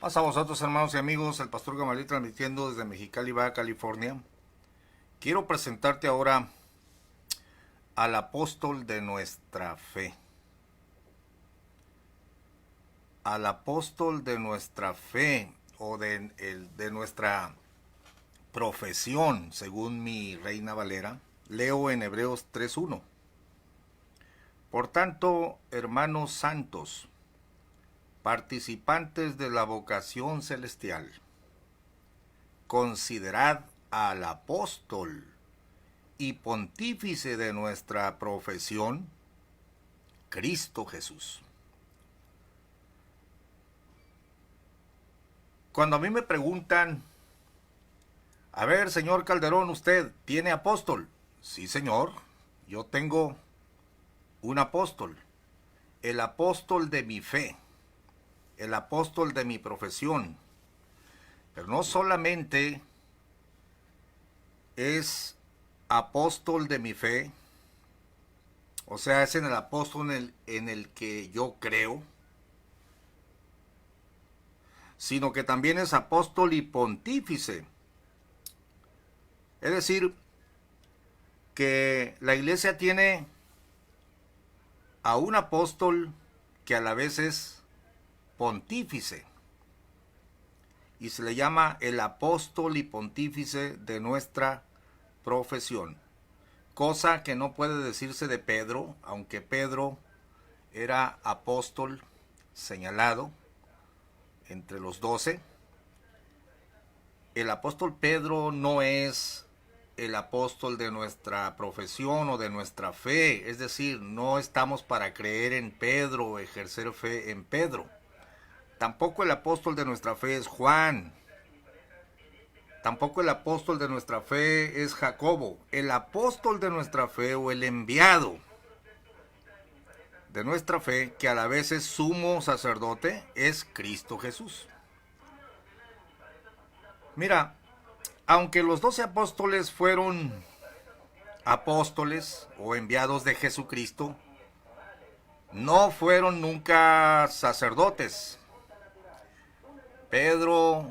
Pasa a vosotros, hermanos y amigos, el pastor Gamaliel transmitiendo desde Mexicali, Baja California. Quiero presentarte ahora al apóstol de nuestra fe. Al apóstol de nuestra fe o de nuestra profesión, según mi Reina Valera. Leo en Hebreos 3:1. Por tanto, hermanos santos, participantes de la vocación celestial, considerad al apóstol y pontífice de nuestra profesión, Cristo Jesús. Cuando a mí me preguntan, a ver, señor Calderón, ¿usted tiene apóstol? Sí, señor, yo tengo un apóstol, el apóstol de mi fe, el apóstol de mi profesión. Pero no solamente es apóstol de mi fe, o sea, es en el apóstol en el que yo creo, sino que también es apóstol y pontífice. Es decir, que la iglesia tiene a un apóstol que a la vez es pontífice, y se le llama el apóstol y pontífice de nuestra profesión, cosa que no puede decirse de Pedro, aunque Pedro era apóstol señalado entre los 12. El apóstol Pedro no es el apóstol de nuestra profesión o de nuestra fe, es decir, no estamos para creer en Pedro o ejercer fe en Pedro. Tampoco el apóstol de nuestra fe es Juan. Tampoco el apóstol de nuestra fe es Jacobo. El apóstol de nuestra fe o el enviado de nuestra fe, que a la vez es sumo sacerdote, es Cristo Jesús. Mira, aunque los 12 apóstoles fueron apóstoles o enviados de Jesucristo, no fueron nunca sacerdotes. Pedro,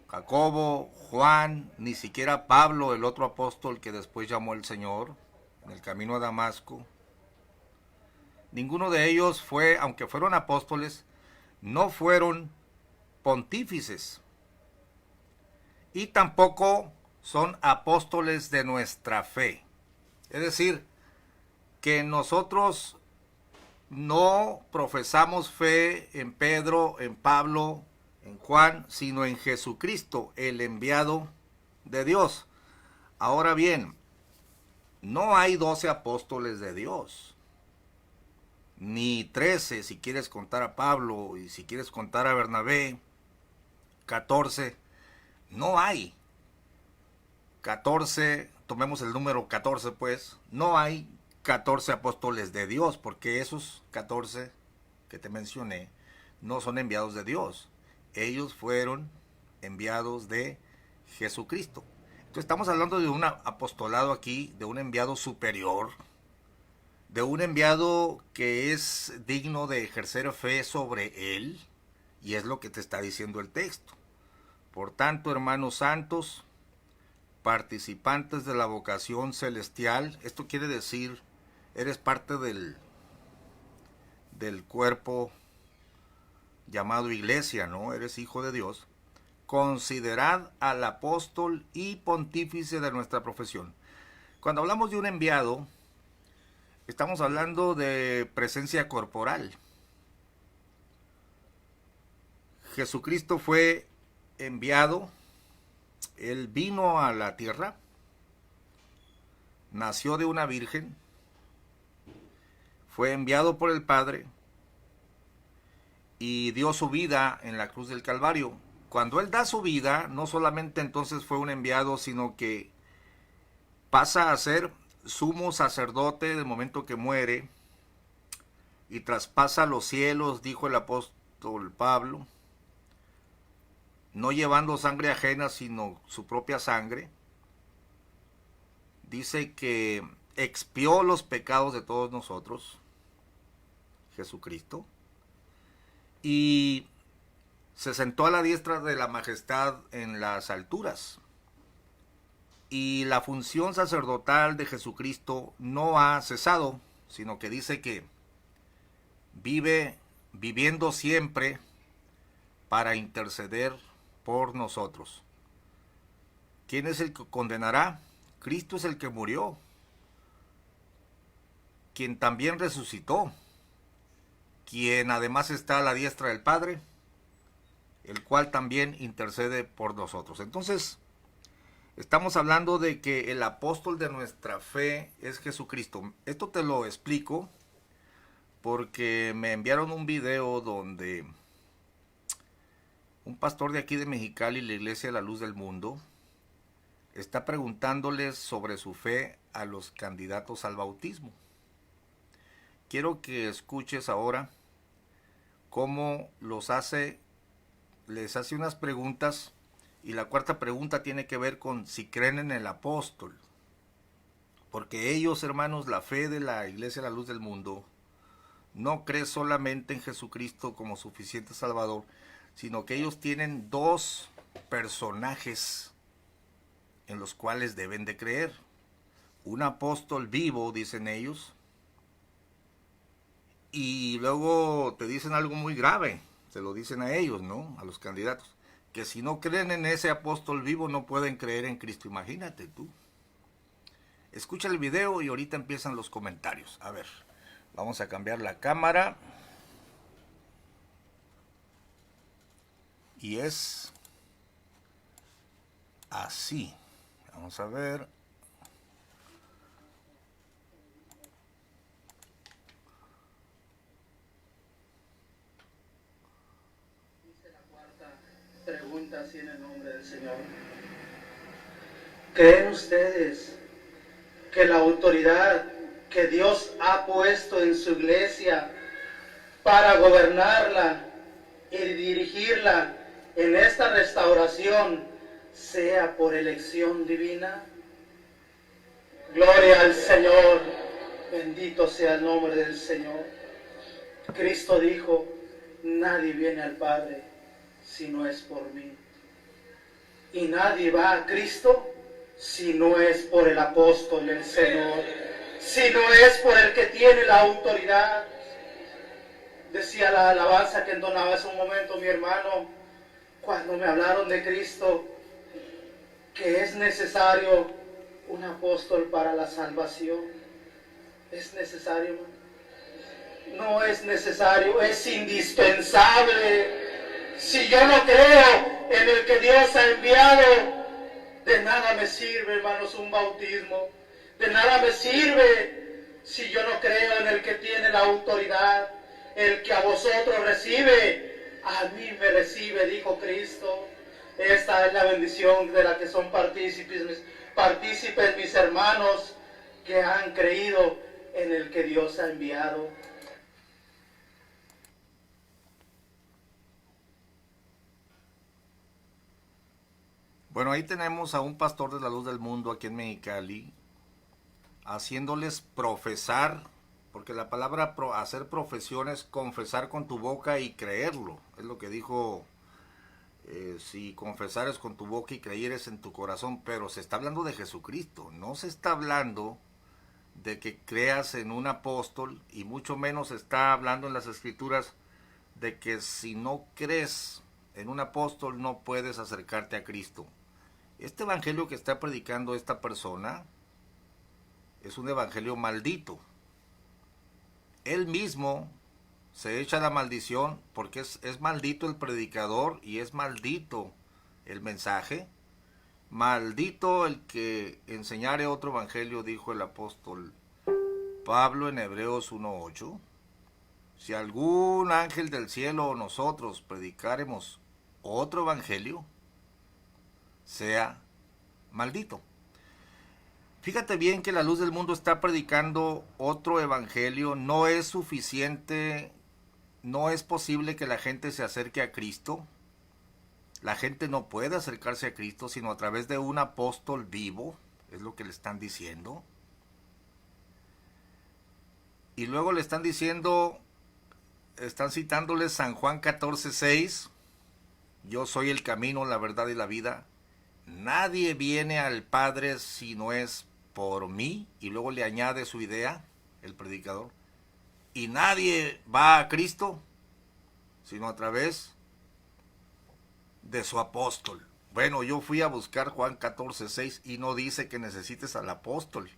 Jacobo, Juan, ni siquiera Pablo, el otro apóstol que después llamó el Señor en el camino a Damasco. Ninguno de ellos fue, aunque fueron apóstoles, no fueron pontífices. Y tampoco son apóstoles de nuestra fe. Es decir, que nosotros no profesamos fe en Pedro, en Pablo, en Juan, sino en Jesucristo, el enviado de Dios. Ahora bien, no hay 12 apóstoles de Dios, ni 13 si quieres contar a Pablo, y si quieres contar a Bernabé, 14, no hay 14, tomemos el número 14 pues, no hay 14 apóstoles de Dios, porque esos 14 que te mencioné no son enviados de Dios. Ellos fueron enviados de Jesucristo. Entonces estamos hablando de un apostolado aquí, de un enviado superior, de un enviado que es digno de ejercer fe sobre él, y es lo que te está diciendo el texto. Por tanto, hermanos santos, participantes de la vocación celestial, esto quiere decir, eres parte del cuerpo llamado iglesia, ¿no? Eres hijo de Dios. Considerad al apóstol y pontífice de nuestra profesión. Cuando hablamos de un enviado, estamos hablando de presencia corporal. Jesucristo fue enviado, él vino a la tierra, nació de una virgen, fue enviado por el Padre y dio su vida en la cruz del Calvario. Cuando él da su vida, no solamente entonces fue un enviado, sino que pasa a ser sumo sacerdote del momento que muere y traspasa los cielos, dijo el apóstol Pablo, no llevando sangre ajena, sino su propia sangre. Dice que expió los pecados de todos nosotros, Jesucristo, y se sentó a la diestra de la majestad en las alturas. Y la función sacerdotal de Jesucristo no ha cesado, sino que dice que vive viviendo siempre para interceder por nosotros. ¿Quién es el que condenará? Cristo es el que murió, quien también resucitó, quien además está a la diestra del Padre, el cual también intercede por nosotros. Entonces, estamos hablando de que el apóstol de nuestra fe es Jesucristo. Esto te lo explico porque me enviaron un video donde un pastor de aquí de Mexicali, la iglesia La Luz del Mundo, está preguntándoles sobre su fe a los candidatos al bautismo. Quiero que escuches ahora cómo les hace unas preguntas, y la cuarta pregunta tiene que ver con si creen en el apóstol. Porque ellos, hermanos, la fe de la iglesia La Luz del Mundo, no cree solamente en Jesucristo como suficiente Salvador, sino que ellos tienen dos personajes en los cuales deben de creer. Un apóstol vivo, dicen ellos, y luego te dicen algo muy grave, se lo dicen a ellos, ¿no? A los candidatos, que si no creen en ese apóstol vivo no pueden creer en Cristo. Imagínate tú. Escucha el video y ahorita empiezan los comentarios. A ver, vamos a cambiar la cámara. Y es así. Vamos a ver. Dice la cuarta pregunta así en el nombre del Señor. ¿Creen ustedes que la autoridad que Dios ha puesto en su iglesia para gobernarla y dirigirla en esta restauración sea por elección divina? Gloria al Señor, bendito sea el nombre del Señor. Cristo dijo, nadie viene al Padre si no es por mí. Y nadie va a Cristo si no es por el apóstol del Señor, si no es por el que tiene la autoridad. Decía la alabanza que entonaba hace un momento mi hermano, cuando me hablaron de Cristo, que es necesario un apóstol para la salvación. ¿Es necesario, hermano? No es necesario, es indispensable. Si yo no creo en el que Dios ha enviado, de nada me sirve, hermanos, un bautismo. De nada me sirve si yo no creo en el que tiene la autoridad. El que a vosotros recibe, a mí me recibe, dijo Cristo. Esta es la bendición de la que son partícipes mis hermanos que han creído en el que Dios ha enviado. Bueno, ahí tenemos a un pastor de La Luz del Mundo aquí en Mexicali, haciéndoles profesar, porque la palabra hacer profesión es confesar con tu boca y creerlo. Es lo que dijo, si confesares con tu boca y creyeres en tu corazón, pero se está hablando de Jesucristo, no se está hablando de que creas en un apóstol, y mucho menos se está hablando en las escrituras de que si no crees en un apóstol no puedes acercarte a Cristo. Este evangelio que está predicando esta persona es un evangelio maldito. Él mismo se echa la maldición porque es maldito el predicador y es maldito el mensaje. Maldito el que enseñare otro evangelio, dijo el apóstol Pablo en Hebreos 1:8. Si algún ángel del cielo o nosotros predicaremos otro evangelio, sea maldito. Fíjate bien que la luz del mundo está predicando otro evangelio. No es suficiente, no es posible que la gente se acerque a Cristo. La gente no puede acercarse a Cristo sino a través de un apóstol vivo, es lo que le están diciendo. Y luego le están diciendo, están citándoles San Juan 14:6, yo soy el camino, la verdad y la vida. Nadie viene al Padre si no es por mí. Y luego le añade su idea, el predicador. Y nadie va a Cristo sino a través de su apóstol. Bueno, yo fui a buscar Juan 14:6 y no dice que necesites al apóstol.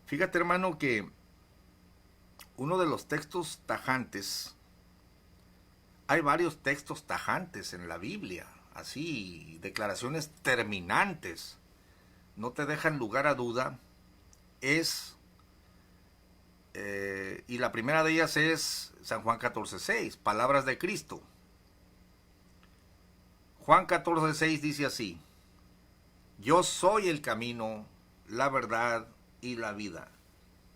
Fíjate, hermano, que uno de los textos tajantes, hay varios textos tajantes en la Biblia, así, declaraciones terminantes, no te dejan lugar a duda, y la primera de ellas es San Juan 14:6, palabras de Cristo. Juan 14:6 dice así, yo soy el camino, la verdad y la vida.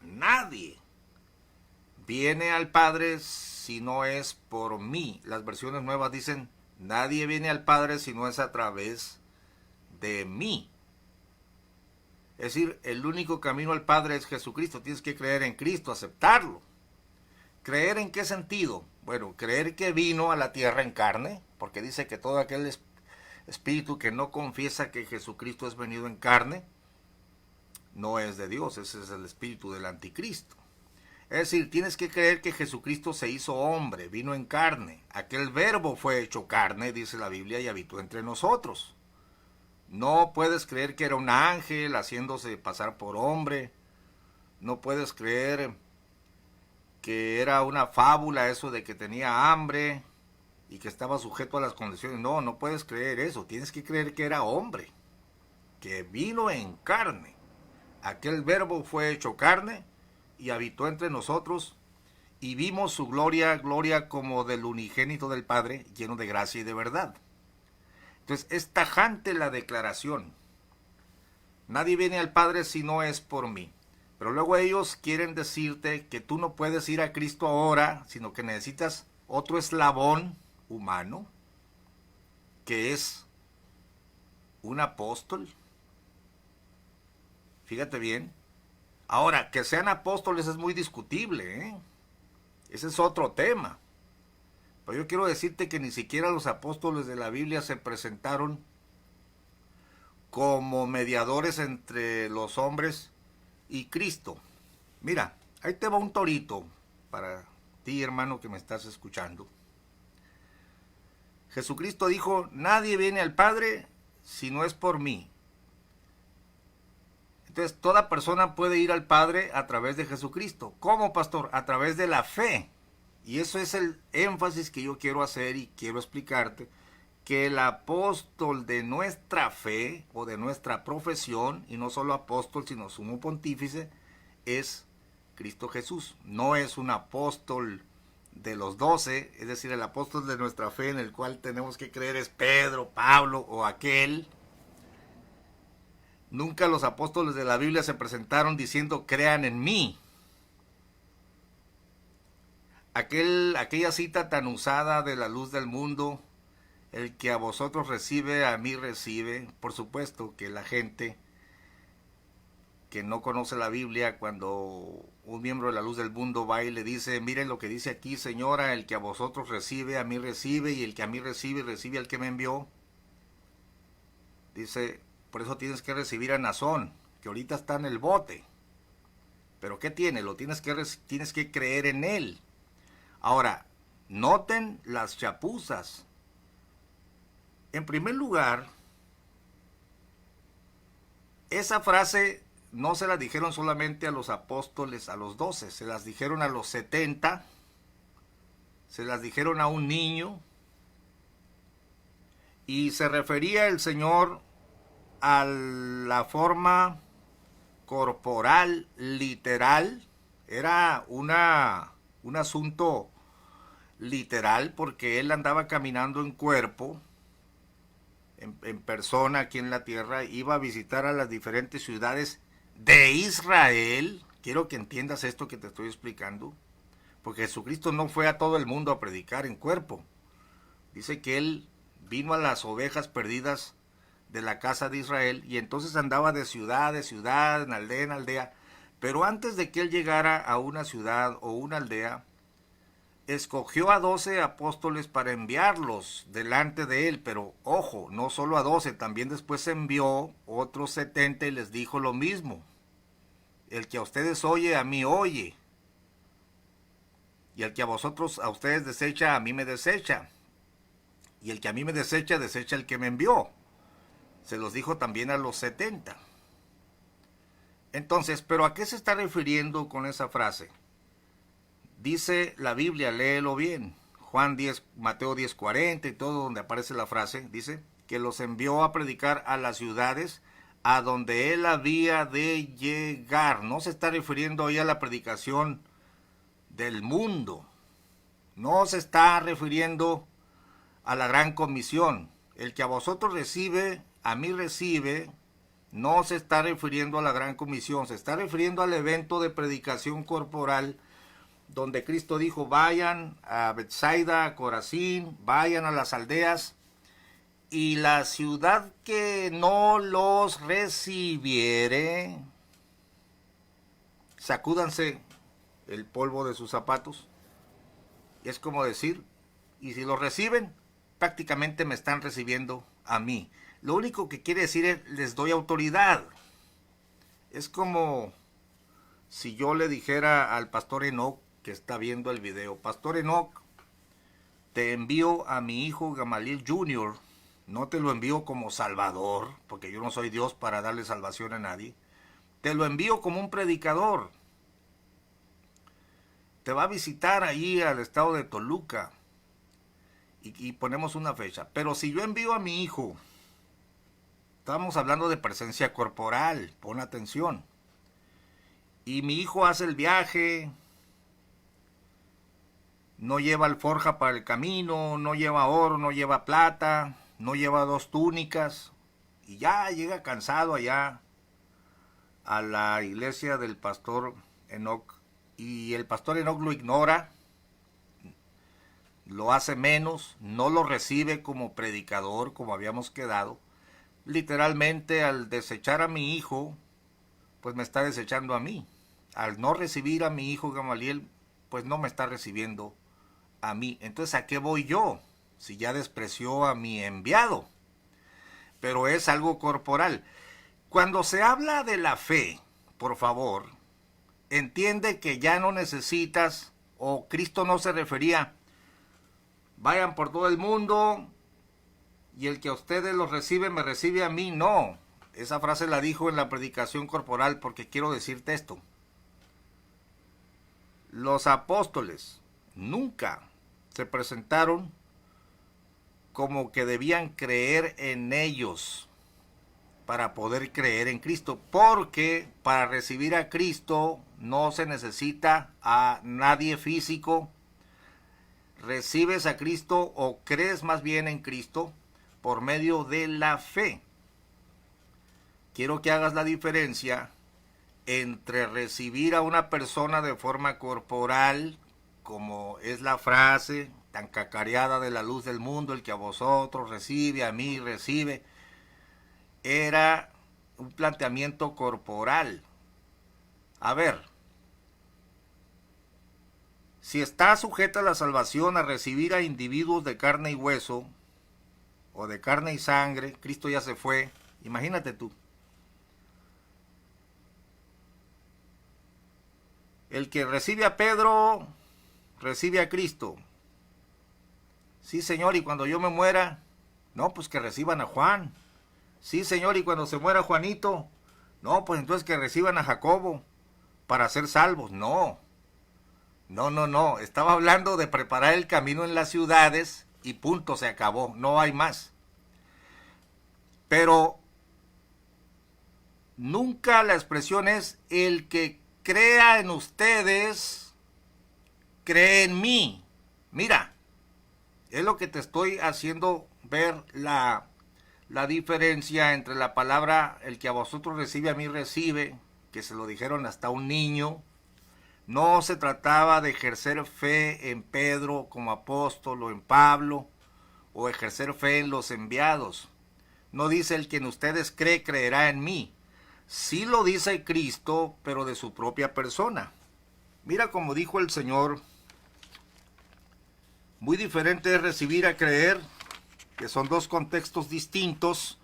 Nadie viene al Padre si no es por mí. Las versiones nuevas dicen, nadie viene al Padre si no es a través de mí. Es decir, el único camino al Padre es Jesucristo. Tienes que creer en Cristo, aceptarlo. ¿Creer en qué sentido? Bueno, creer que vino a la tierra en carne, porque dice que todo aquel espíritu que no confiesa que Jesucristo es venido en carne, no es de Dios, ese es el espíritu del anticristo. Es decir, tienes que creer que Jesucristo se hizo hombre, vino en carne. Aquel verbo fue hecho carne, dice la Biblia, y habitó entre nosotros. No puedes creer que era un ángel haciéndose pasar por hombre. No puedes creer que era una fábula eso de que tenía hambre y que estaba sujeto a las condiciones. No, no puedes creer eso. Tienes que creer que era hombre, que vino en carne. Aquel verbo fue hecho carne y habitó entre nosotros, y vimos su gloria, gloria como del unigénito del Padre, lleno de gracia y de verdad. Entonces es tajante la declaración. Nadie viene al Padre si no es por mí. Pero luego ellos quieren decirte que tú no puedes ir a Cristo ahora, sino que necesitas otro eslabón humano, que es un apóstol. Fíjate bien. Ahora, que sean apóstoles es muy discutible, ¿eh? Ese es otro tema. Pero yo quiero decirte que ni siquiera los apóstoles de la Biblia se presentaron como mediadores entre los hombres y Cristo. Mira, ahí te va un torito para ti, hermano, que me estás escuchando. Jesucristo dijo, nadie viene al Padre si no es por mí. Entonces, toda persona puede ir al Padre a través de Jesucristo. ¿Cómo, pastor? A través de la fe. Y eso es el énfasis que yo quiero hacer y quiero explicarte, que el apóstol de nuestra fe o de nuestra profesión, y no solo apóstol, sino sumo pontífice, es Cristo Jesús. No es un apóstol de los 12, es decir, el apóstol de nuestra fe en el cual tenemos que creer es Pedro, Pablo o aquel. Nunca los apóstoles de la Biblia se presentaron diciendo, crean en mí. Aquella cita tan usada de la luz del mundo, el que a vosotros recibe, a mí recibe. Por supuesto que la gente que no conoce la Biblia, cuando un miembro de la luz del mundo va y le dice, miren lo que dice aquí, señora, el que a vosotros recibe, a mí recibe, y el que a mí recibe, recibe al que me envió. Dice, por eso tienes que recibir a Nazón, que ahorita está en el bote. Pero ¿qué tiene? Tienes que creer en él. Ahora, noten las chapuzas. En primer lugar, esa frase no se la dijeron solamente a los apóstoles, a los 12, se las dijeron a los 70, se las dijeron a un niño, y se refería el Señor a la forma corporal, literal. Era un asunto literal, porque él andaba caminando en cuerpo, en persona aquí en la tierra, iba a visitar a las diferentes ciudades de Israel. Quiero que entiendas esto que te estoy explicando, porque Jesucristo no fue a todo el mundo a predicar en cuerpo. Dice que Él vino a las ovejas perdidas de la casa de Israel, y entonces andaba de ciudad, en aldea. Pero antes de que Él llegara a una ciudad o una aldea, escogió a 12 apóstoles para enviarlos delante de Él. Pero ojo, no solo a 12, también después envió otros 70 y les dijo lo mismo. El que a ustedes oye, a mí oye. Y el que a ustedes desecha, a mí me desecha. Y el que a mí me desecha, desecha el que me envió. Se los dijo también a los 70. Entonces, ¿pero a qué se está refiriendo con esa frase? Dice la Biblia, léelo bien. Juan 10, Mateo 10:40 y todo donde aparece la frase, dice que los envió a predicar a las ciudades a donde Él había de llegar. No se está refiriendo ahí a la predicación del mundo. No se está refiriendo a la gran comisión. El que a vosotros recibe, a mí recibe, no se está refiriendo a la gran comisión, se está refiriendo al evento de predicación corporal donde Cristo dijo, vayan a Betsaida, a Corazín, vayan a las aldeas, y la ciudad que no los recibiere, sacúdanse el polvo de sus zapatos. Y es como decir, y si los reciben, prácticamente me están recibiendo a mí. Lo único que quiere decir es, les doy autoridad. Es como si yo le dijera al pastor Enoch, que está viendo el video, Pastor Enoch, te envío a mi hijo Gamaliel Jr., no te lo envío como salvador, porque yo no soy Dios para darle salvación a nadie, te lo envío como un predicador. Te va a visitar ahí al estado de Toluca, y ponemos una fecha. Pero si yo envío a mi hijo, estamos hablando de presencia corporal, pon atención, y mi hijo hace el viaje, no lleva alforja para el camino, no lleva oro, no lleva plata, no lleva 2 túnicas, y ya llega cansado allá a la iglesia del pastor Enoch, y el pastor Enoch lo ignora, lo hace menos, no lo recibe como predicador, como habíamos quedado. Literalmente, al desechar a mi hijo, pues me está desechando a mí. Al no recibir a mi hijo Gamaliel, pues no me está recibiendo a mí. Entonces, ¿a qué voy yo? Si ya despreció a mi enviado. Pero es algo corporal. Cuando se habla de la fe, por favor, entiende que ya no necesitas, o Cristo no se refería, vayan por todo el mundo y el que a ustedes los recibe, me recibe a mí. No, esa frase la dijo en la predicación corporal, porque quiero decirte esto. Los apóstoles nunca se presentaron como que debían creer en ellos para poder creer en Cristo, porque para recibir a Cristo no se necesita a nadie físico. Recibes a Cristo, o crees más bien en Cristo, por medio de la fe. Quiero que hagas la diferencia entre recibir a una persona de forma corporal, como es la frase tan cacareada de la luz del mundo, el que a vosotros recibe, a mí recibe, era un planteamiento corporal. A ver, si está sujeta la salvación a recibir a individuos de carne y hueso, o de carne y sangre, Cristo ya se fue, imagínate tú. El que recibe a Pedro, recibe a Cristo. Sí, Señor, y cuando yo me muera, no, pues que reciban a Juan. Sí, Señor, y cuando se muera Juanito, no, pues entonces que reciban a Jacobo para ser salvos. No, no, estaba hablando de preparar el camino en las ciudades y punto, se acabó, no hay más. Pero nunca la expresión es el que crea en ustedes, cree en mí. Mira, es lo que te estoy haciendo ver la la diferencia entre la palabra el que a vosotros recibe, a mí recibe, que se lo dijeron hasta un niño. No se trataba de ejercer fe en Pedro como apóstol o en Pablo, o ejercer fe en los enviados. No dice el que en ustedes cree, creerá en mí. Sí lo dice Cristo, pero de su propia persona. Mira como dijo el Señor, muy diferente es recibir a creer, que son dos contextos distintos,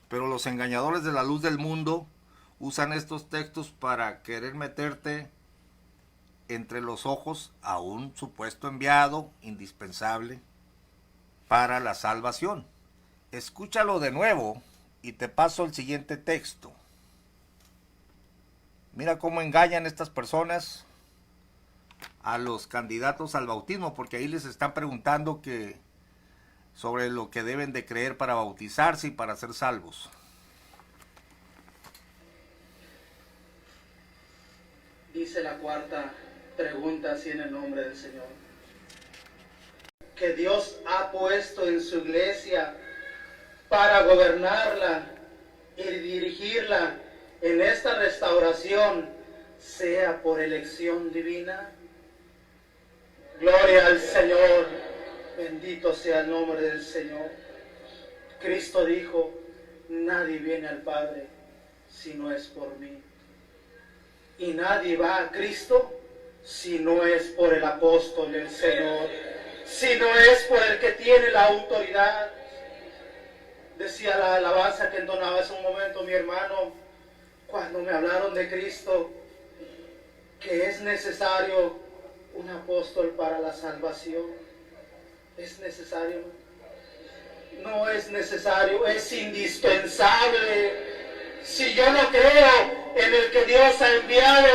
pero los engañadores de la luz del mundo usan estos textos para querer meterte entre los ojos a un supuesto enviado indispensable para la salvación. Escúchalo de nuevo y te paso el siguiente texto. Mira cómo engañan estas personas a los candidatos al bautismo, porque ahí les están preguntando sobre lo que deben de creer para bautizarse y para ser salvos. Dice la cuarta pregunta así en el nombre del Señor. Que Dios ha puesto en su iglesia para gobernarla y dirigirla en esta restauración, sea por elección divina. Gloria al Señor, bendito sea el nombre del Señor. Cristo dijo, nadie viene al Padre si no es por mí. Y nadie va a Cristo si no es por el apóstol del Señor, si no es por el que tiene la autoridad. Decía la alabanza que entonaba hace un momento mi hermano, cuando me hablaron de Cristo, que es necesario un apóstol para la salvación. ¿Es necesario? No es necesario, es indispensable. Si yo no creo en el que Dios ha enviado,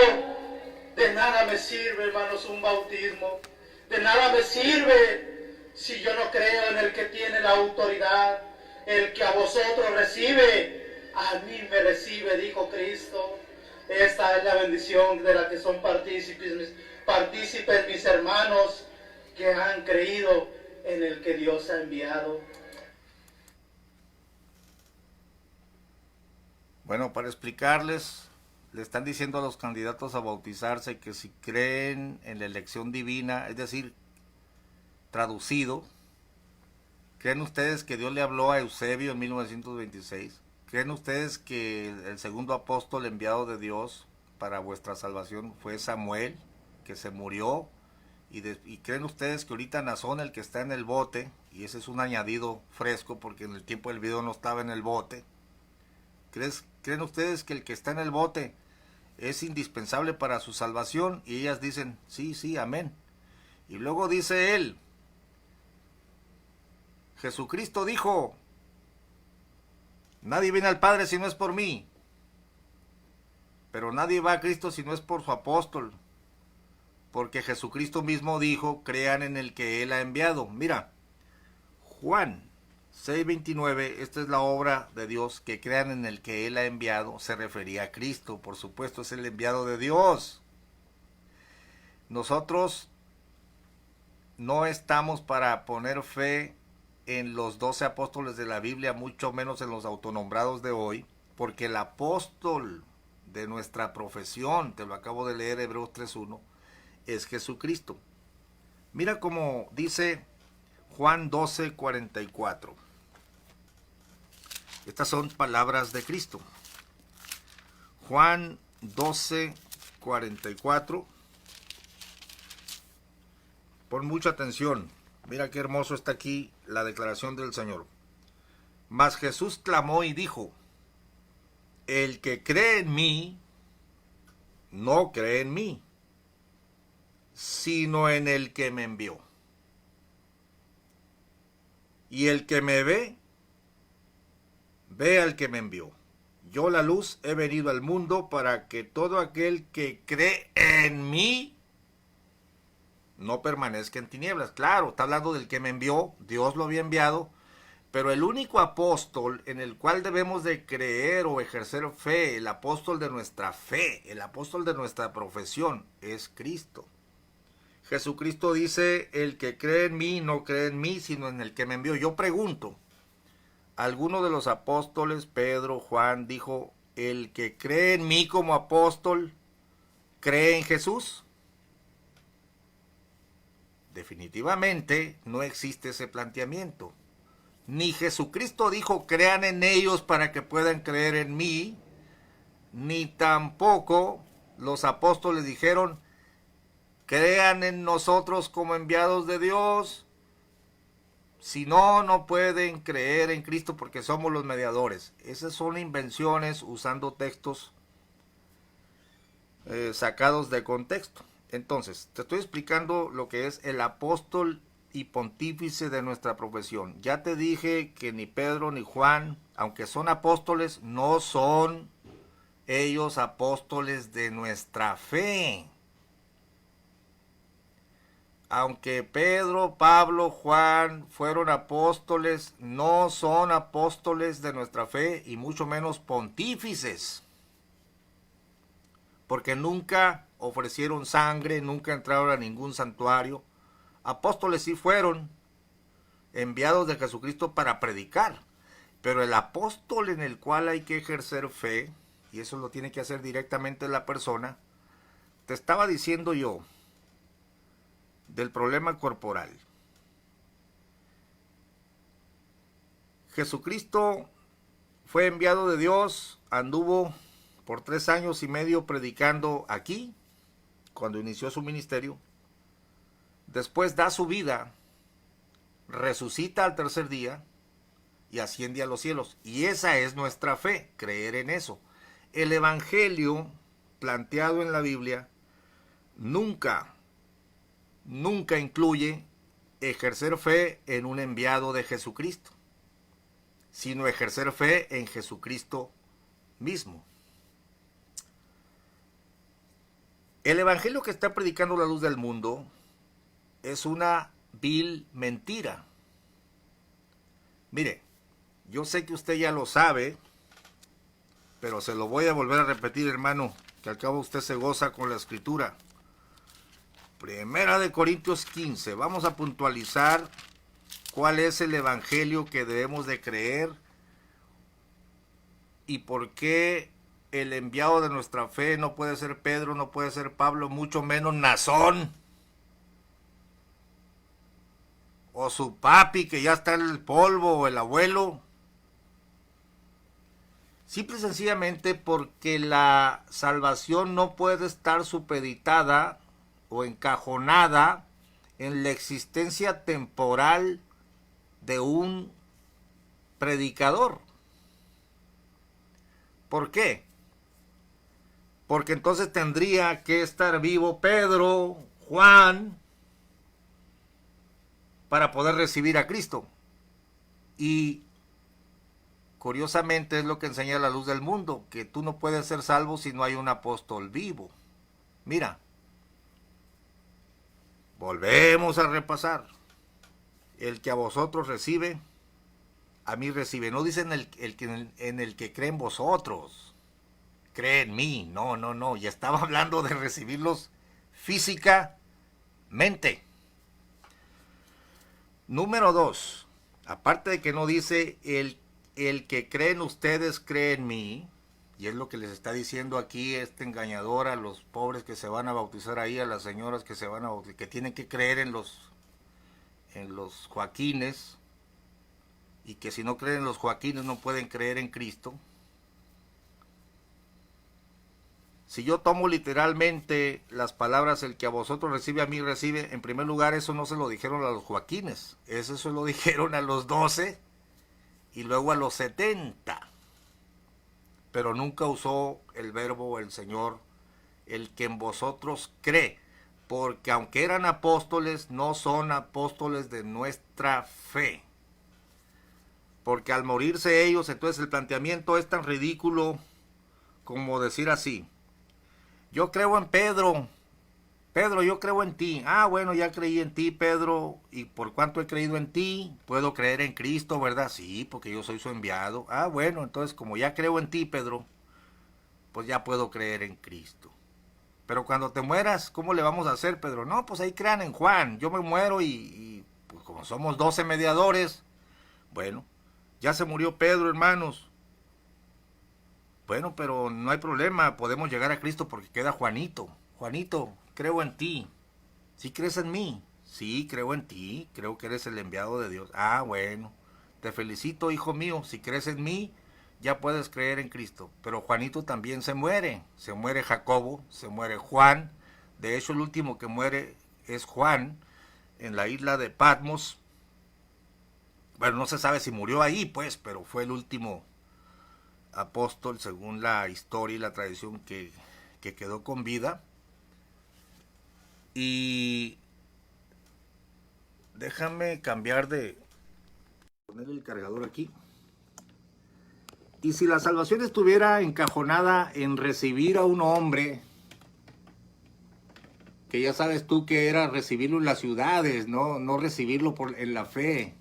de nada me sirve, hermanos, un bautismo. De nada me sirve si yo no creo en el que tiene la autoridad. El que a vosotros recibe, a mí me recibe, dijo Cristo. Esta es la bendición de la que son partícipes mis hermanos, que han creído en el que Dios ha enviado. Bueno, para explicarles, le están diciendo a los candidatos a bautizarse que si creen en la elección divina, es decir, traducido, ¿creen ustedes que Dios le habló a Eusebio en 1926? ¿Creen ustedes que el segundo apóstol enviado de Dios para vuestra salvación fue Samuel, que se murió? ¿Y creen ustedes que ahorita Nazón, el que está en el bote, y ese es un añadido fresco porque en el tiempo del video no estaba en el bote, ¿creen ustedes que el que está en el bote es indispensable para su salvación? Y ellas dicen, sí, amén. Y luego dice él, Jesucristo dijo, nadie viene al Padre si no es por mí, pero nadie va a Cristo si no es por su apóstol, porque Jesucristo mismo dijo, crean en el que Él ha enviado. Mira, Juan 6:29, esta es la obra de Dios, que crean en el que Él ha enviado, se refería a Cristo, por supuesto, es el enviado de Dios. Nosotros no estamos para poner fe en los 12 apóstoles de la Biblia, mucho menos en los autonombrados de hoy, porque el apóstol de nuestra profesión, te lo acabo de leer, Hebreos 3:1, es Jesucristo. Mira cómo dice Juan 12:44. Estas son palabras de Cristo. Juan 12:44. Pon mucha atención. Mira qué hermoso está aquí la declaración del Señor. Mas Jesús clamó y dijo, el que cree en mí, no cree en mí, sino en el que me envió. Y el que me ve, ve al que me envió. Yo, la luz, he venido al mundo para que todo aquel que cree en mí no permanezca en tinieblas. Claro, está hablando del que me envió, Dios lo había enviado, pero el único apóstol en el cual debemos de creer o ejercer fe, el apóstol de nuestra fe, el apóstol de nuestra profesión, es Cristo. Jesucristo dice, el que cree en mí no cree en mí, sino en el que me envió. Yo pregunto, alguno de los apóstoles, Pedro, Juan, dijo, el que cree en mí como apóstol, ¿cree en Jesús? Definitivamente no existe ese planteamiento. Ni Jesucristo dijo, crean en ellos para que puedan creer en mí, ni tampoco los apóstoles dijeron, crean en nosotros como enviados de Dios. Si no, no pueden creer en Cristo porque somos los mediadores. Esas son invenciones usando textos sacados de contexto. Entonces, te estoy explicando lo que es el apóstol y pontífice de nuestra profesión. Ya te dije que ni Pedro ni Juan, aunque son apóstoles, no son ellos apóstoles de nuestra fe. Aunque Pedro, Pablo, Juan fueron apóstoles, no son apóstoles de nuestra fe y mucho menos pontífices. Porque nunca ofrecieron sangre, nunca entraron a ningún santuario. Apóstoles sí fueron enviados de Jesucristo para predicar. Pero el apóstol en el cual hay que ejercer fe, y eso lo tiene que hacer directamente la persona, te estaba diciendo yo, del problema corporal. Jesucristo fue enviado de Dios, anduvo por 3 años y medio predicando aquí, cuando inició su ministerio. Después da su vida, resucita al tercer día y asciende a los cielos. Y esa es nuestra fe, creer en eso. El evangelio planteado en la Biblia nunca incluye ejercer fe en un enviado de Jesucristo, sino ejercer fe en Jesucristo mismo. El evangelio que está predicando la luz del mundo es una vil mentira. Mire, yo sé que usted ya lo sabe, pero se lo voy a volver a repetir, hermano, que al cabo usted se goza con la escritura. Primera de Corintios 15, vamos a puntualizar cuál es el evangelio que debemos de creer y por qué el enviado de nuestra fe no puede ser Pedro, no puede ser Pablo, mucho menos Nazón o su papi que ya está en el polvo, o el abuelo. Simple y sencillamente porque la salvación no puede estar supeditada o encajonada en la existencia temporal de un predicador. ¿Por qué? Porque entonces tendría que estar vivo Pedro, Juan, para poder recibir a Cristo. Y curiosamente es lo que enseña la luz del mundo, que tú no puedes ser salvo si no hay un apóstol vivo. Mira, volvemos a repasar. El que a vosotros recibe, a mí recibe. No dicen en el que cree en vosotros, cree en mí. No. Ya estaba hablando de recibirlos físicamente. Número 2. Aparte de que no dice el que cree en ustedes cree en mí, y es lo que les está diciendo aquí este engañador a los pobres que se van a bautizar ahí, a las señoras que se van a bautizar, que tienen que creer en los Joaquines, y que si no creen en los Joaquines no pueden creer en Cristo. Si yo tomo literalmente las palabras, el que a vosotros recibe, a mí recibe, en primer lugar eso no se lo dijeron a los Joaquines, eso se lo dijeron a los 12 y luego a los 70. Pero nunca usó el verbo el Señor, el que en vosotros cree, porque aunque eran apóstoles, no son apóstoles de nuestra fe. Porque al morirse ellos, entonces el planteamiento es tan ridículo como decir así: yo creo en Pedro, Pedro, yo creo en ti. Ah, bueno, ya creí en ti, Pedro, y por cuanto he creído en ti, puedo creer en Cristo, ¿verdad? Sí, porque yo soy su enviado. Ah, bueno, entonces como ya creo en ti, Pedro, pues ya puedo creer en Cristo. Pero cuando te mueras, ¿cómo le vamos a hacer, Pedro? No, pues ahí crean en Juan. Yo me muero y pues como somos 12 mediadores, bueno, Ya se murió Pedro, hermanos. Bueno, pero no hay problema, podemos llegar a Cristo porque queda Juanito. Juanito, creo en ti. ¿Sí crees en mí? Sí, creo en ti, creo que eres el enviado de Dios. Ah, bueno, te felicito, hijo mío, si crees en mí, ya puedes creer en Cristo. Pero Juanito también se muere Jacobo, se muere Juan. De hecho, el último que muere es Juan en la isla de Patmos. Bueno, no se sabe si murió ahí, pues, pero fue el último apóstol según la historia y la tradición que quedó con vida. Y déjame cambiar de poner el cargador aquí. Y si la salvación estuviera encajonada en recibir a un hombre, que ya sabes tú que era recibirlo en las ciudades, no recibirlo en la fe,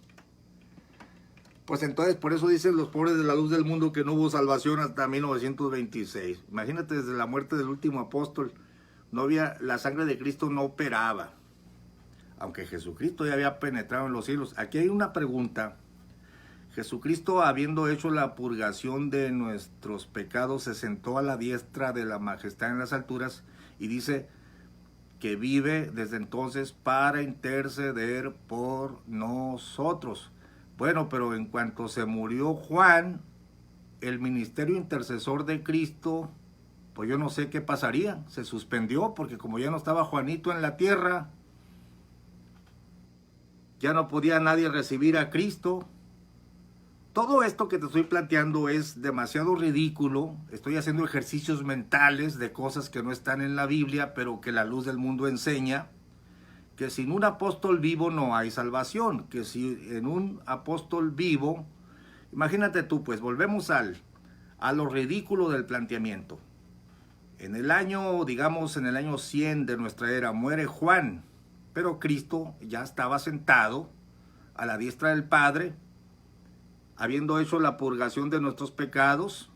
pues entonces por eso dicen los pobres de la luz del mundo que no hubo salvación hasta 1926. Imagínate, desde la muerte del último apóstol, la sangre de Cristo no operaba, aunque Jesucristo ya había penetrado en los cielos. Aquí hay una pregunta. Jesucristo, habiendo hecho la purgación de nuestros pecados, se sentó a la diestra de la majestad en las alturas y dice que vive desde entonces para interceder por nosotros. Bueno, pero en cuanto se murió Juan, el ministerio intercesor de Cristo, pues yo no sé qué pasaría. Se suspendió porque como ya no estaba Juanito en la tierra, ya no podía nadie recibir a Cristo. Todo esto que te estoy planteando es demasiado ridículo. Estoy haciendo ejercicios mentales de cosas que no están en la Biblia, pero que la luz del mundo enseña. Que sin un apóstol vivo no hay salvación. Que si en un apóstol vivo, imagínate tú, pues volvemos a lo ridículo del planteamiento. En el año, digamos, en el año 100 de nuestra era, muere Juan, pero Cristo ya estaba sentado a la diestra del Padre, habiendo hecho la purgación de nuestros pecados,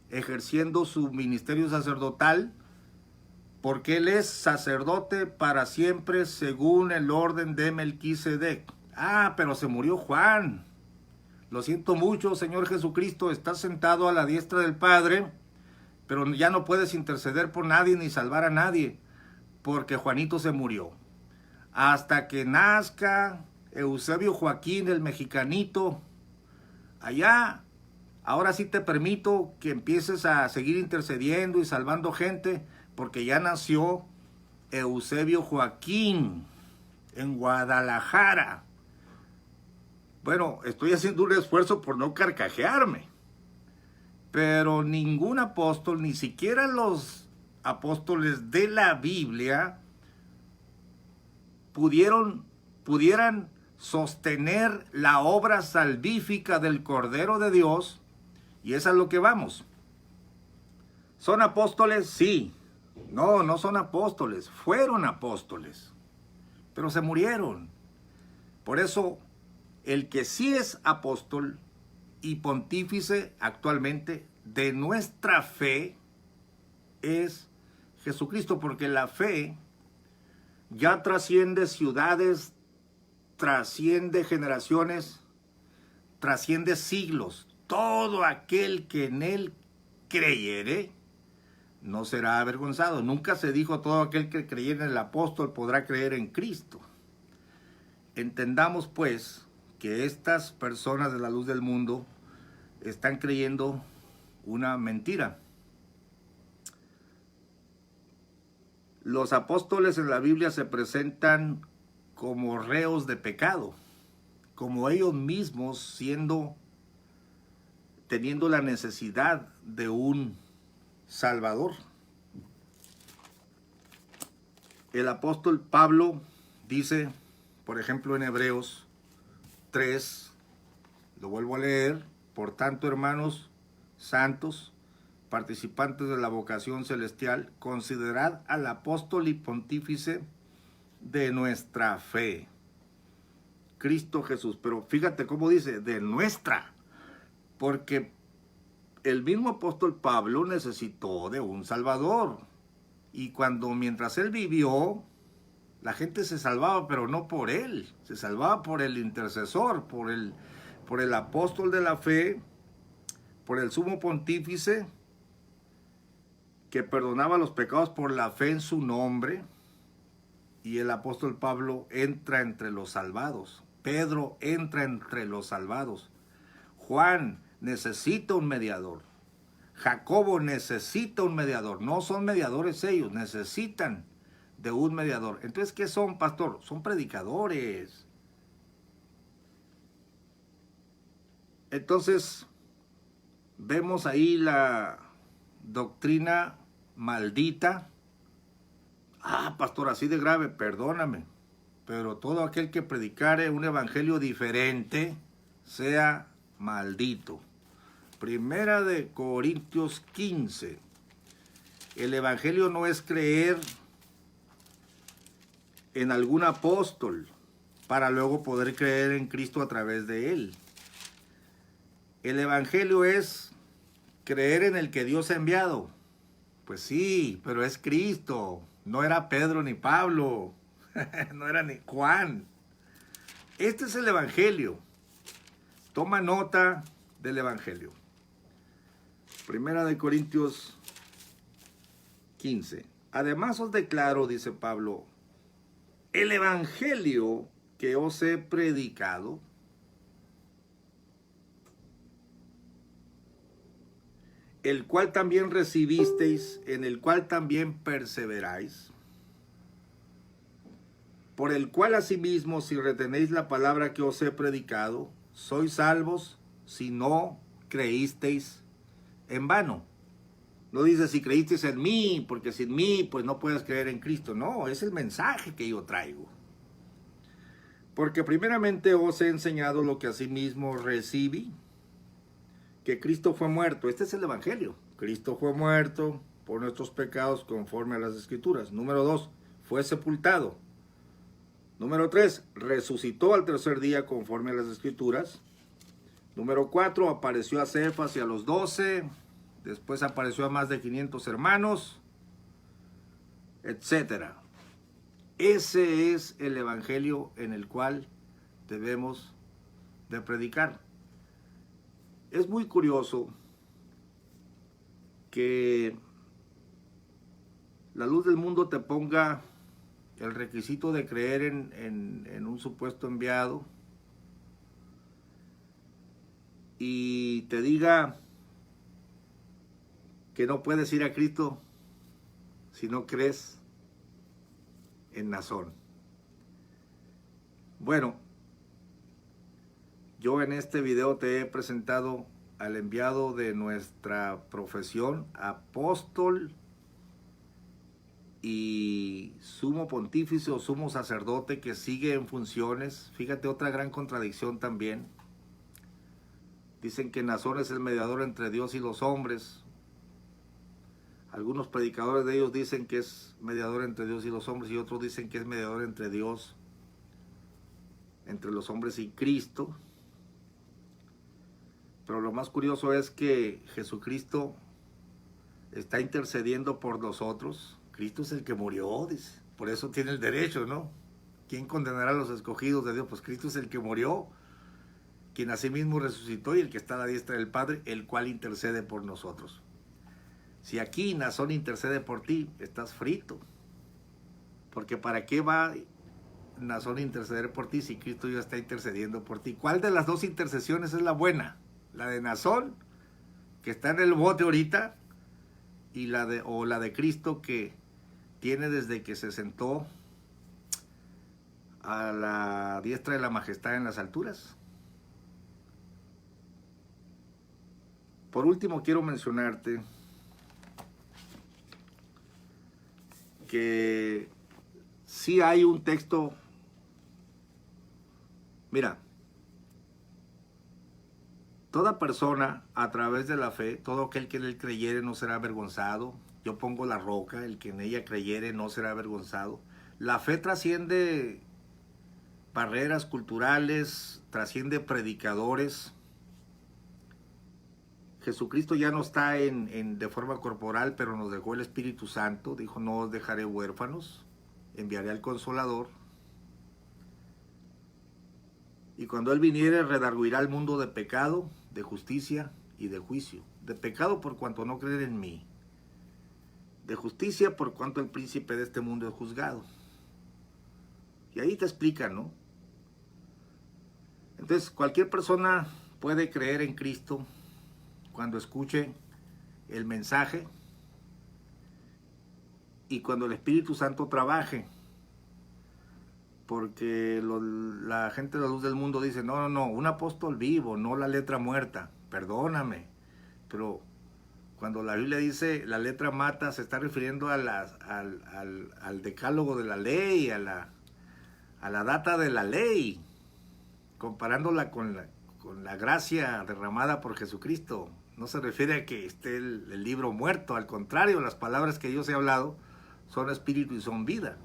ejerciendo su ministerio sacerdotal, porque Él es sacerdote para siempre según el orden de Melquisedec. Ah, pero se murió Juan. Lo siento mucho, Señor Jesucristo, estás sentado a la diestra del Padre, pero ya no puedes interceder por nadie ni salvar a nadie, porque Juanito se murió. Hasta que nazca Eusebio Joaquín, el mexicanito, allá, ahora sí te permito que empieces a seguir intercediendo y salvando gente, porque ya nació Eusebio Joaquín en Guadalajara. Bueno, estoy haciendo un esfuerzo por no carcajearme, pero ningún apóstol, ni siquiera los apóstoles de la Biblia, pudieran sostener la obra salvífica del Cordero de Dios, y es a lo que vamos. ¿Son apóstoles? Sí. No, no son apóstoles, fueron apóstoles, pero se murieron. Por eso, el que sí es apóstol y pontífice actualmente de nuestra fe es Jesucristo, porque la fe ya trasciende ciudades, trasciende generaciones, trasciende siglos. Todo aquel que en Él creyere no será avergonzado. Nunca se dijo todo aquel que creyere en el apóstol podrá creer en Cristo. Entendamos pues que estas personas de la luz del mundo están creyendo una mentira. Los apóstoles en la Biblia se presentan como reos de pecado, como ellos mismos teniendo la necesidad de un Salvador. El apóstol Pablo dice, por ejemplo, en Hebreos 3, lo vuelvo a leer: por tanto, hermanos santos, participantes de la vocación celestial, considerad al apóstol y pontífice de nuestra fe, Cristo Jesús. Pero fíjate cómo dice, de nuestra, porque el mismo apóstol Pablo necesitó de un Salvador. Y mientras él vivió, la gente se salvaba, pero no por él. Se salvaba por el intercesor, por el por el apóstol de la fe, por el sumo pontífice, que perdonaba los pecados por la fe en su nombre, y el apóstol Pablo entra entre los salvados. Pedro entra entre los salvados. Juan necesita un mediador. Jacobo necesita un mediador. No son mediadores ellos, necesitan de un mediador. Entonces, ¿qué son, pastor? Son predicadores. Entonces, vemos ahí la doctrina maldita. Ah, pastor, así de grave, perdóname. Pero todo aquel que predicare un evangelio diferente sea maldito. Primera de Corintios 15. El evangelio no es creer en algún apóstol para luego poder creer en Cristo a través de él. El evangelio es creer en el que Dios ha enviado. Pues sí, pero es Cristo. No era Pedro ni Pablo. No era ni Juan. Este es el evangelio. Toma nota del evangelio. Primera de Corintios 15. Además os declaro, dice Pablo, el evangelio que os he predicado, el cual también recibisteis, en el cual también perseveráis, por el cual asimismo, si retenéis la palabra que os he predicado, sois salvos si no creísteis en vano. No dice si creísteis en mí, porque sin mí pues no puedes creer en Cristo. No, es el mensaje que yo traigo. Porque primeramente os he enseñado lo que asimismo recibí, que Cristo fue muerto. Este es el evangelio. Cristo fue muerto por nuestros pecados conforme a las Escrituras. Número 2, fue sepultado. Número 3, resucitó al tercer día conforme a las Escrituras. Número 4, apareció a Cefas y a los 12. Después apareció a más de 500 hermanos, etcétera. Ese es el evangelio en el cual debemos de predicar. Es muy curioso que la luz del mundo te ponga el requisito de creer en un supuesto enviado y te diga que no puedes ir a Cristo si no crees en Nazón. Bueno, yo en este video te he presentado al enviado de nuestra profesión, apóstol y sumo pontífice o sumo sacerdote que sigue en funciones. Fíjate, otra gran contradicción también. Dicen que Nazón es el mediador entre Dios y los hombres. Algunos predicadores de ellos dicen que es mediador entre Dios y los hombres y otros dicen que es mediador entre Dios, entre los hombres y Cristo. Pero lo más curioso es que Jesucristo está intercediendo por nosotros. Cristo es el que murió, dice. Por eso tiene el derecho, ¿no? ¿Quién condenará a los escogidos de Dios? Pues Cristo es el que murió, quien asimismo resucitó y el que está a la diestra del Padre, el cual intercede por nosotros. Si aquí Nazón intercede por ti, estás frito. Porque ¿para qué va Nazón a interceder por ti si Cristo ya está intercediendo por ti? ¿Cuál de las dos intercesiones es la buena? ¿La de Nazón, que está en el bote ahorita, y la de Cristo, que tiene desde que se sentó a la diestra de la majestad en las alturas? Por último, quiero mencionarte que sí hay un texto. Mira, toda persona a través de la fe, todo aquel que en él creyere no será avergonzado. Yo pongo la roca, el que en ella creyere no será avergonzado. La fe trasciende barreras culturales, trasciende predicadores. Jesucristo ya no está de forma corporal, pero nos dejó el Espíritu Santo. Dijo, no os dejaré huérfanos, enviaré al Consolador. Y cuando Él viniere, redarguirá el mundo de pecado, de justicia y de juicio. De pecado por cuanto no creen en mí. De justicia por cuanto el príncipe de este mundo es juzgado. Y ahí te explica, ¿no? Entonces, cualquier persona puede creer en Cristo cuando escuche el mensaje y cuando el Espíritu Santo trabaje. Porque la gente de la luz del mundo dice, no, un apóstol vivo, no la letra muerta. Perdóname, pero cuando la Biblia dice la letra mata, se está refiriendo a al decálogo de la ley, a la data de la ley, comparándola con la gracia derramada por Jesucristo. No se refiere a que esté el libro muerto, al contrario, las palabras que yo os he hablado son espíritu y son vida.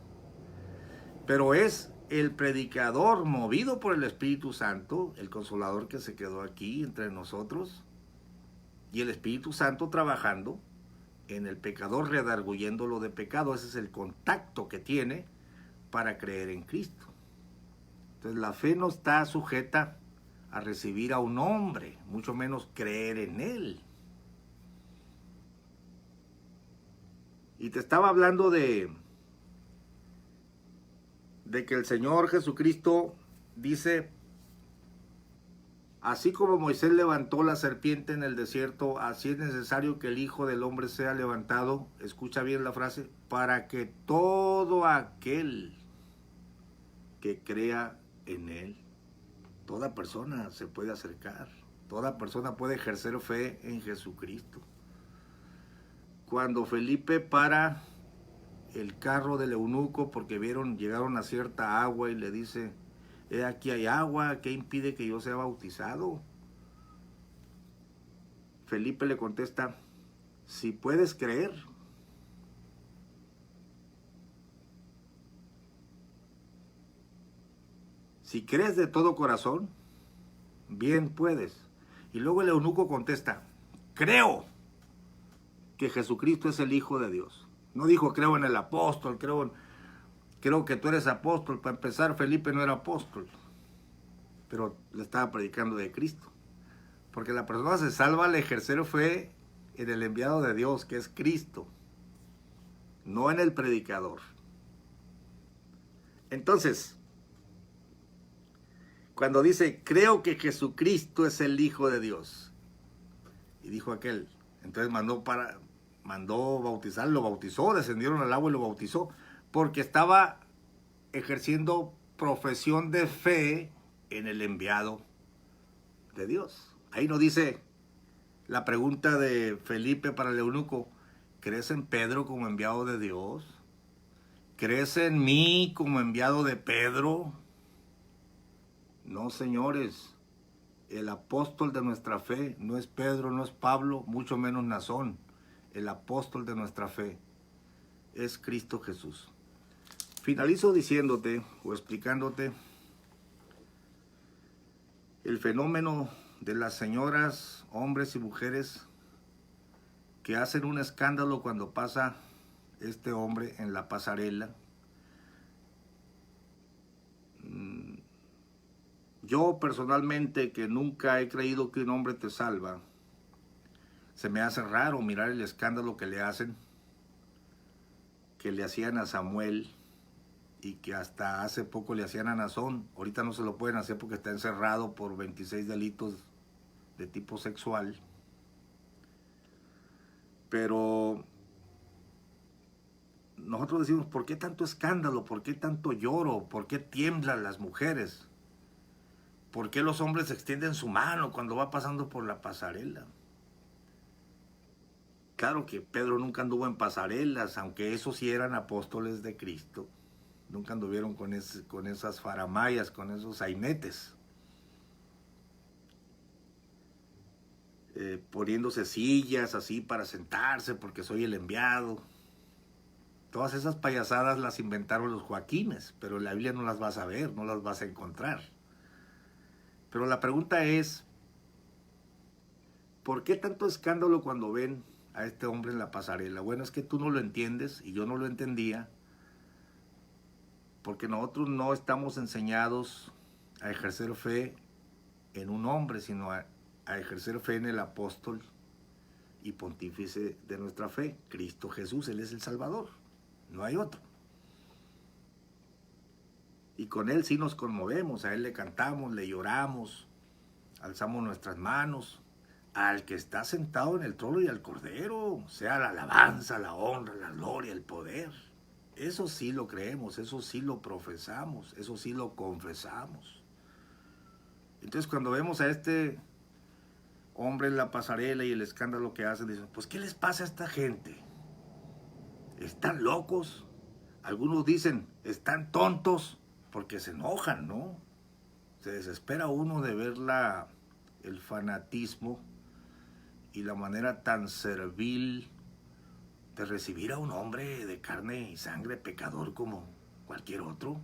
Pero es el predicador movido por el Espíritu Santo, el consolador que se quedó aquí entre nosotros, y el Espíritu Santo trabajando en el pecador, redarguyéndolo de pecado. Ese es el contacto que tiene para creer en Cristo. Entonces la fe no está sujeta a recibir a un hombre, mucho menos creer en él. Y te estaba hablando de que el Señor Jesucristo dice, así como Moisés levantó la serpiente en el desierto, así es necesario que el Hijo del Hombre sea levantado, escucha bien la frase, para que todo aquel que crea en él, toda persona se puede acercar, toda persona puede ejercer fe en Jesucristo. Cuando Felipe para el carro del eunuco porque llegaron a cierta agua y le dice, aquí hay agua, ¿qué impide que yo sea bautizado? Felipe le contesta, si puedes creer. Si crees de todo corazón, bien puedes. Y luego el eunuco contesta, creo que Jesucristo es el Hijo de Dios. No dijo creo en el apóstol, creo que tú eres apóstol. Para empezar, Felipe no era apóstol, pero le estaba predicando de Cristo. Porque la persona se salva al ejercer fe en el enviado de Dios, que es Cristo, no en el predicador. Entonces, cuando dice, creo que Jesucristo es el Hijo de Dios, y dijo aquel, entonces mandó bautizar, lo bautizó, descendieron al agua y lo bautizó, porque estaba ejerciendo profesión de fe en el enviado de Dios. Ahí no dice la pregunta de Felipe para el eunuco, ¿crees en Pedro como enviado de Dios? ¿Crees en mí como enviado de Pedro? No, señores, el apóstol de nuestra fe no es Pedro, no es Pablo, mucho menos Nazón. El apóstol de nuestra fe es Cristo Jesús. Finalizo diciéndote o explicándote el fenómeno de las señoras, hombres y mujeres que hacen un escándalo cuando pasa este hombre en la pasarela. Yo personalmente, que nunca he creído que un hombre te salva, se me hace raro mirar el escándalo que le hacen, que le hacían a Samuel y que hasta hace poco le hacían a Nazón. Ahorita no se lo pueden hacer porque está encerrado por 26 delitos de tipo sexual. Pero nosotros decimos, ¿por qué tanto escándalo? ¿Por qué tanto lloro? ¿Por qué tiemblan las mujeres? ¿Por qué los hombres extienden su mano cuando va pasando por la pasarela? Claro que Pedro nunca anduvo en pasarelas, aunque esos sí eran apóstoles de Cristo. Nunca anduvieron con esas faramayas, con esos sainetes. Poniéndose sillas así para sentarse porque soy el enviado. Todas esas payasadas las inventaron los Joaquines, pero en la Biblia no las vas a ver, no las vas a encontrar. Pero la pregunta es, ¿por qué tanto escándalo cuando ven a este hombre en la pasarela? Bueno, es que tú no lo entiendes y yo no lo entendía, porque nosotros no estamos enseñados a ejercer fe en un hombre, sino a ejercer fe en el apóstol y pontífice de nuestra fe, Cristo Jesús. Él es el Salvador, no hay otro. Y con Él sí nos conmovemos, a Él le cantamos, le lloramos, alzamos nuestras manos al que está sentado en el trono y al Cordero, sea la alabanza, la honra, la gloria, el poder. Eso sí lo creemos, eso sí lo profesamos, eso sí lo confesamos. Entonces cuando vemos a este hombre en la pasarela y el escándalo que hacen, dicen, pues ¿qué les pasa a esta gente? ¿Están locos? Algunos dicen, están tontos, porque se enojan, ¿no? Se desespera uno de ver el fanatismo y la manera tan servil de recibir a un hombre de carne y sangre, pecador como cualquier otro.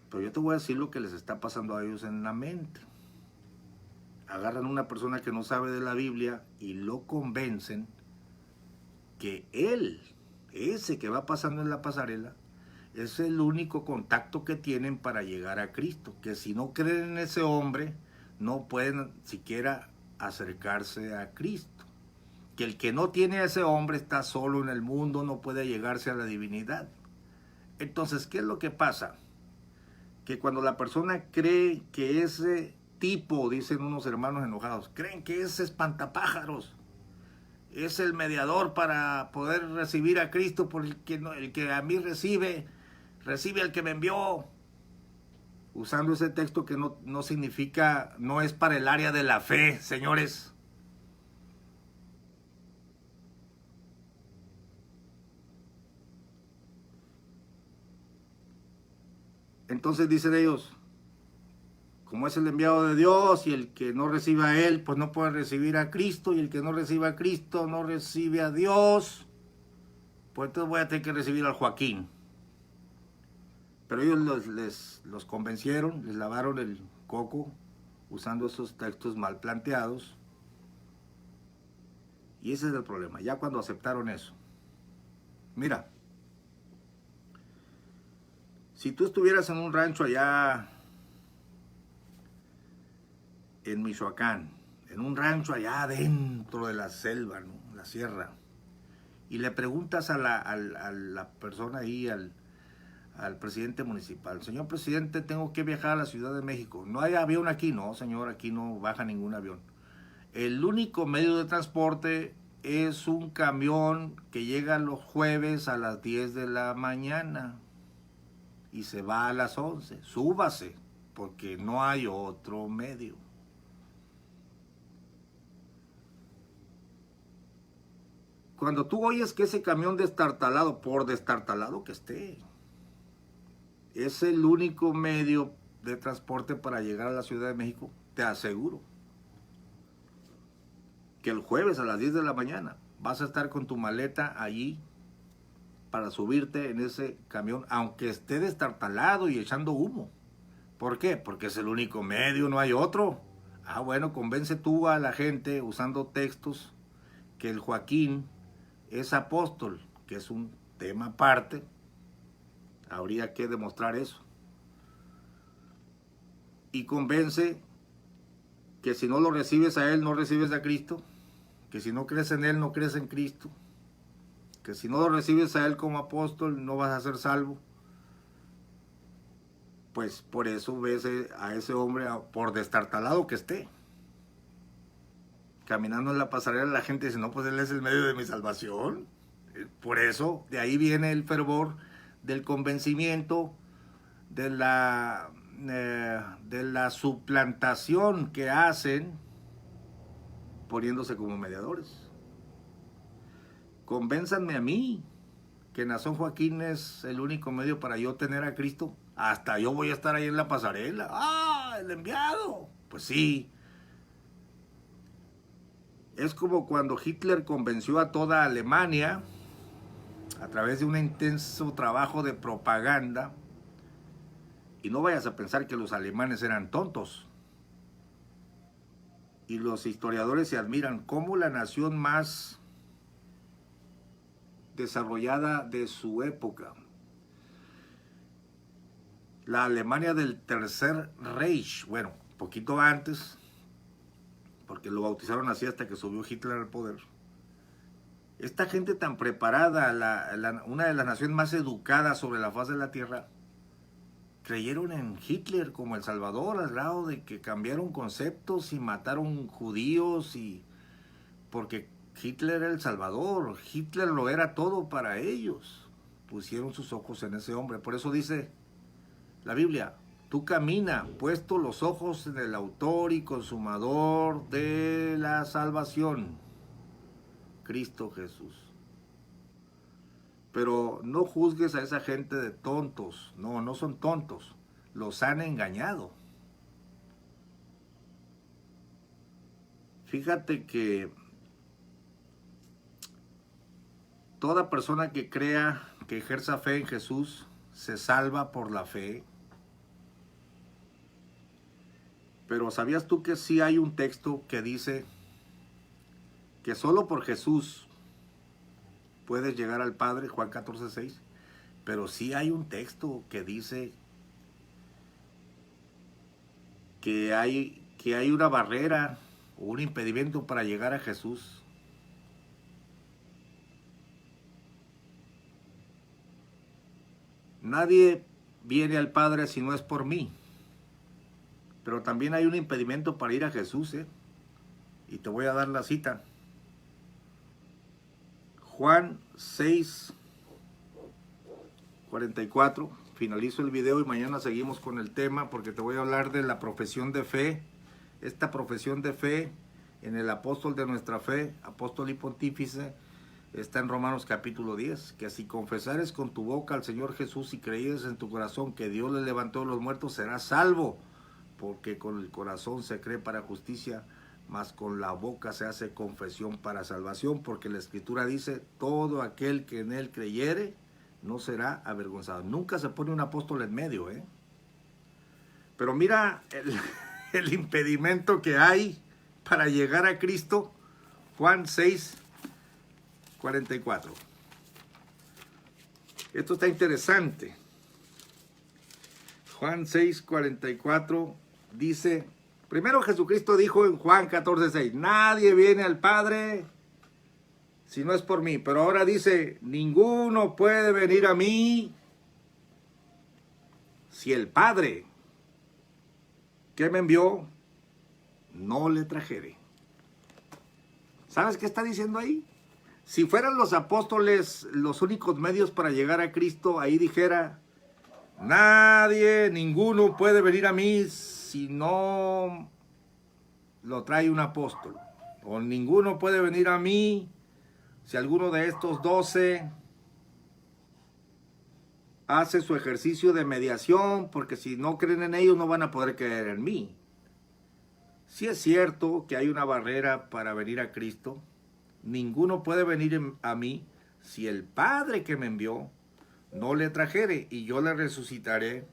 Pero yo te voy a decir lo que les está pasando a ellos en la mente. Agarran a una persona que no sabe de la Biblia y lo convencen que él, ese que va pasando en la pasarela, es el único contacto que tienen para llegar a Cristo. Que si no creen en ese hombre, no pueden siquiera acercarse a Cristo. Que el que no tiene a ese hombre está solo en el mundo, no puede llegarse a la divinidad. Entonces, ¿qué es lo que pasa? Que cuando la persona cree que ese tipo, dicen unos hermanos enojados, creen que es espantapájaros, es el mediador para poder recibir a Cristo, por el que a mí recibe al que me envió, usando ese texto que no significa, no es para el área de la fe, señores. Entonces dicen ellos, como es el enviado de Dios y el que no recibe a Él, pues no puede recibir a Cristo, y el que no recibe a Cristo no recibe a Dios, pues entonces voy a tener que recibir al Joaquín. Pero ellos los convencieron, les lavaron el coco usando esos textos mal planteados. Y ese es el problema, ya cuando aceptaron eso. Mira, si tú estuvieras en un rancho allá en Michoacán, en un rancho allá dentro de la selva, ¿no? La sierra, y le preguntas a la persona ahí, al presidente municipal, señor presidente, tengo que viajar a la Ciudad de México, ¿no hay avión aquí? No, señor, aquí no baja ningún avión. El único medio de transporte es un camión que llega los jueves a las 10 de la mañana y se va a las 11. Súbase, porque no hay otro medio. Cuando tú oyes que ese camión destartalado, por destartalado que esté, es el único medio de transporte para llegar a la Ciudad de México, te aseguro que el jueves a las 10 de la mañana vas a estar con tu maleta allí para subirte en ese camión, aunque esté destartalado y echando humo. ¿Por qué? Porque es el único medio, no hay otro. Ah, bueno, convence tú a la gente usando textos que el Joaquín es apóstol, que es un tema aparte. Habría que demostrar eso. Y convence que si no lo recibes a Él, no recibes a Cristo. Que si no crees en Él, no crees en Cristo. Que si no lo recibes a Él como apóstol, no vas a ser salvo. Pues por eso ves a ese hombre, por destartalado que esté, caminando en la pasarela, la gente dice, no, pues Él es el medio de mi salvación. Por eso, de ahí viene el fervor del convencimiento, de la suplantación que hacen poniéndose como mediadores. Convénzanme a mí que Nazón Joaquín es el único medio para yo tener a Cristo. Hasta yo voy a estar ahí en la pasarela. ¡Ah, el enviado! Pues sí. Es como cuando Hitler convenció a toda Alemania a través de un intenso trabajo de propaganda. Y no vayas a pensar que los alemanes eran tontos. Y los historiadores se admiran cómo la nación más desarrollada de su época la Alemania del Tercer Reich, bueno, poquito antes, porque lo bautizaron así hasta que subió Hitler al poder. Esta gente tan preparada, una de las naciones más educadas sobre la faz de la tierra, creyeron en Hitler como el Salvador, al grado de que cambiaron conceptos y mataron judíos, y porque Hitler era el Salvador, Hitler lo era todo para ellos. Pusieron sus ojos en ese hombre. Por eso dice la Biblia, tú camina puesto los ojos en el autor y consumador de la salvación, Cristo Jesús. Pero no juzgues a esa gente de tontos. No, no son tontos. Los han engañado. Fíjate que toda persona que crea, que ejerza fe en Jesús, se salva por la fe. Pero ¿sabías tú que sí hay un texto que dice que solo por Jesús puedes llegar al Padre, Juan 14:6, pero sí hay un texto que dice que hay una barrera o un impedimento para llegar a Jesús? Nadie viene al Padre si no es por mí, pero también hay un impedimento para ir a Jesús, y te voy a dar la cita. Juan 6:44. Finalizo el video y mañana seguimos con el tema, porque te voy a hablar de la profesión de fe. Esta profesión de fe en el apóstol de nuestra fe, apóstol y pontífice, está en Romanos capítulo 10, que si confesares con tu boca al Señor Jesús y creyeres en tu corazón que Dios le levantó de los muertos, serás salvo, porque con el corazón se cree para justicia, mas con la boca se hace confesión para salvación, porque la Escritura dice, todo aquel que en él creyere no será avergonzado. Nunca se pone un apóstol en medio, Pero mira el impedimento que hay para llegar a Cristo. Juan 6:44. Esto está interesante. Juan 6:44 dice, primero Jesucristo dijo en Juan 14:6, nadie viene al Padre si no es por mí. Pero ahora dice, ninguno puede venir a mí si el Padre que me envió no le trajere. ¿Sabes qué está diciendo ahí? Si fueran los apóstoles los únicos medios para llegar a Cristo, ahí dijera, nadie, ninguno puede venir a mí si no lo trae un apóstol. O ninguno puede venir a mí si alguno de estos 12 hace su ejercicio de mediación, porque si no creen en ellos no van a poder creer en mí. Sí es cierto que hay una barrera para venir a Cristo. Ninguno puede venir a mí si el Padre que me envió no le trajere, y yo le resucitaré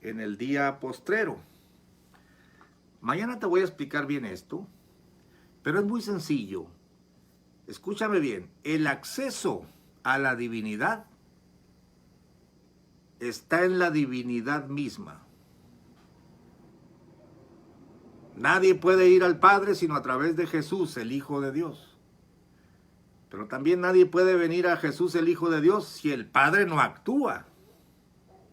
en el día postrero. Mañana te voy a explicar bien esto, pero es muy sencillo. Escúchame bien, el acceso a la divinidad está en la divinidad misma. Nadie puede ir al Padre sino a través de Jesús, el Hijo de Dios. Pero también nadie puede venir a Jesús, el Hijo de Dios, si el Padre no actúa.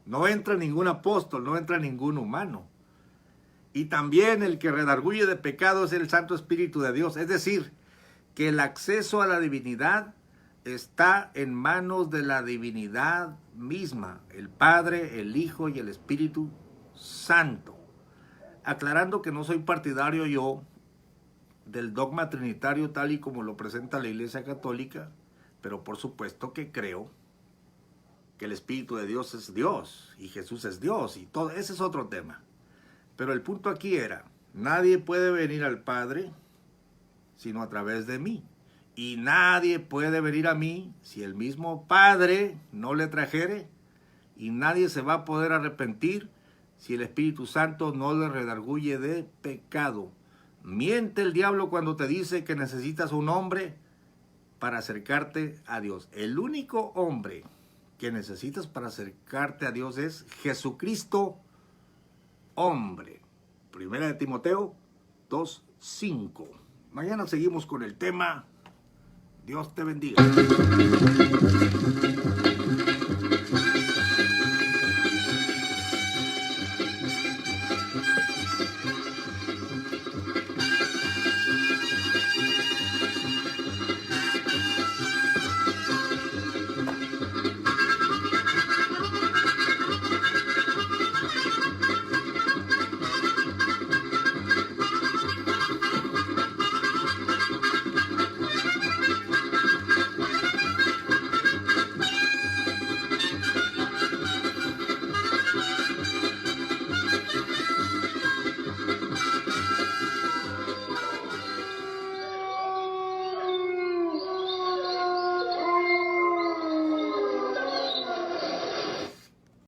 No entra ningún apóstol, no entra ningún humano. Y también el que redarguye de pecado es el Santo Espíritu de Dios. Es decir, que el acceso a la divinidad está en manos de la divinidad misma, el Padre, el Hijo y el Espíritu Santo. Aclarando que no soy partidario yo del dogma trinitario tal y como lo presenta la Iglesia Católica, pero por supuesto que creo que el Espíritu de Dios es Dios y Jesús es Dios, y todo ese es otro tema. Pero el punto aquí era, nadie puede venir al Padre sino a través de mí. Y nadie puede venir a mí si el mismo Padre no le trajere, y nadie se va a poder arrepentir si el Espíritu Santo no le redarguye de pecado. Miente el diablo cuando te dice que necesitas un hombre para acercarte a Dios. El único hombre que necesitas para acercarte a Dios es Jesucristo, hombre. Primera de Timoteo 2:5. Mañana seguimos con el tema. Dios te bendiga.